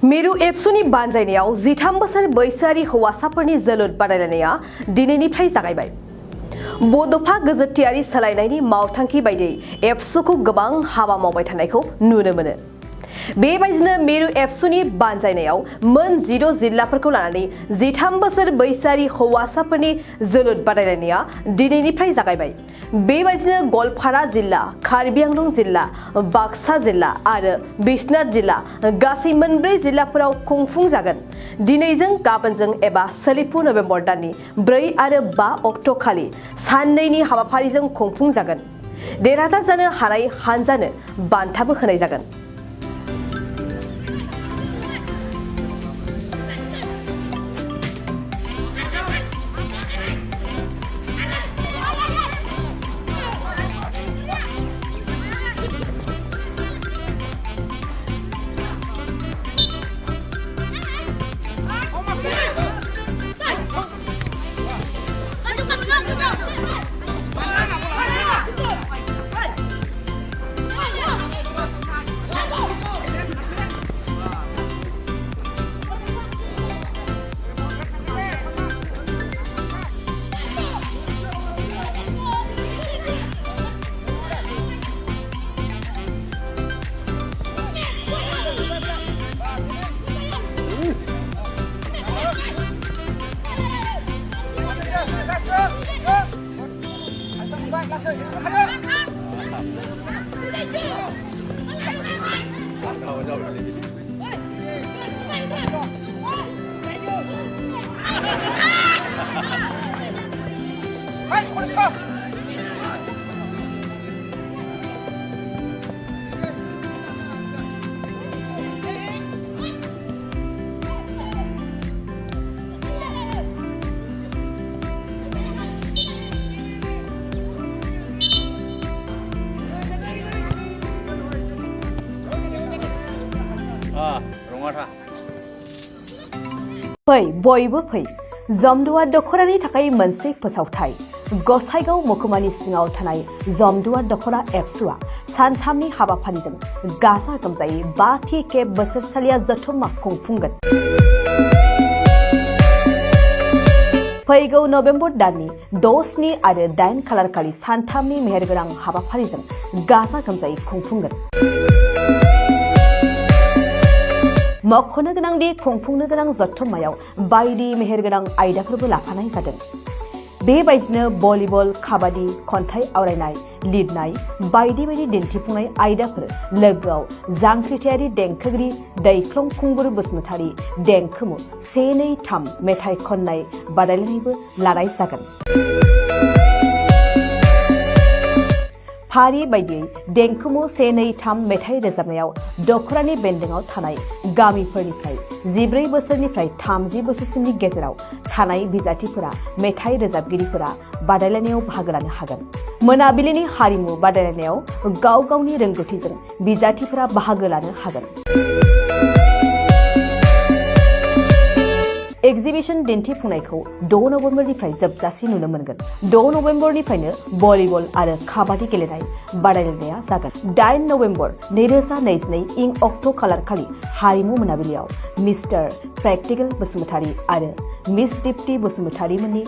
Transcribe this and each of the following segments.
मिरु एबसुनि बानजायनायाव 13 बोसोर बैसोआरि हौवासाफोरनि जोलुर बादायलायनाया दिनैनिफ्राय जागायबाय। बड'फा गोजोनथियारि सोलायनायनि मावथांखि बायदियै एबसुखौ गोबां हाबा मावबाय थानायखौ नुनो मोनो। बेबायदिनो मिरु एबसुनि बानजायनायाव मोन 10 जिल्लाफोरखौ लानानै 13 बोसोर बैसोआरि हौवासाफोरनि जोलुर बादायलायनाया दिनैनिफ्राय जागायबाय। बेबायदिनो गवालपारा जिल्ला, कार्बि आंलं जिल्ला, बाक्सा जिल्ला आरो बिश्वनाथ जिल्ला गासै मोनब्रै जिल्लाफोराव खुंफुंजागोन। दिनैजों गाबोनजों एबा सोलिफु नभेम्बर दाननि 4 आरो 5 अक्ट' खालि साननैनि हाबाफारिजों खुंफुंजागोन। देरहासार जानो हानाय हानजानो बान्थाबो होनाय जागोन। फै बयबो फै जमदुवार दख'रानि थाखाय मोनसे फोसावथाय। गसाइगाव महकुमानि सिङाव थानाय जमदुवार दख'रा एबसुआ सानथामनि हाबाफारिजों गाजा गोमजायै 5थि खेब बोसोरसालिया जथुम्मा खुंफुंगोन। फैगौ नभेम्बर दाननि 6, 7 आरो 8 खालारखालि सानथामनि मेहेरगोनां हाबाफारिजों गाजा गोमजायै खुंफुंगोन। मख'नो गोनांदि खुंफुंनो गोनां जथुम्मायाव बायदि मेहेरगोनां आयदाफोरबो लाफानाय जादों। बेबायदिनो भलिबल, काबादि, खन्थाइ आवरायनाय, लिरनाय बायदि बायदि दिन्थिफुंनाय आयदाफोर लोगोआव जांख्रिथायारि देंखोगिरि दैख्लं खुंगुर बसुमतारी देंखोमु 1, 2, 3 मेथाइ खननाय बादायलायनायबो लानाय जागोन। फारि बायदियै देंखोमु 1, 2, 3 मेथाइ रोजाबनायाव दख'रानि बेन्दोंआव थानाय गामिफोरनिफ्राय 14 बोसोरनिफ्राय 30 बोसोरसिमनि गेजेराव थानाय बिजाथिफोरा मेथाइ रोजाबगिरिफोरा बादायलायनायाव बाहागो लानो हागोन। मोनाबिलिनि हारिमु बादायलायनायाव गाव गावनि रोंगौथिजों बिजाथिफोरा बाहागो लानो हागोन। एक्जिबिशन दिन्थिफुंनायखौ 6 नभेम्बरनिफ्राय जोबजासे नुनो मोनगोन। 6 नभेम्बरनिफ्रायनो भलिबल आरो काबादि गेलेनाय बादायलायनाया जागोन। 8 नभेम्बर 2022 इं अक्ट' खालारखालि हारिमु मोनाबिलियाव मिस्टार प्रेक्टिकल बसुमतारी आरो मिस दीप्ति बसुमतारी मोननि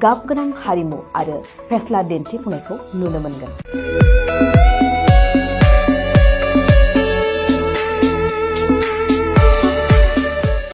गाबगोनां हारिमु आरो फेस्ला दिन्थिफुंनायखौ नुनो मोनगोन।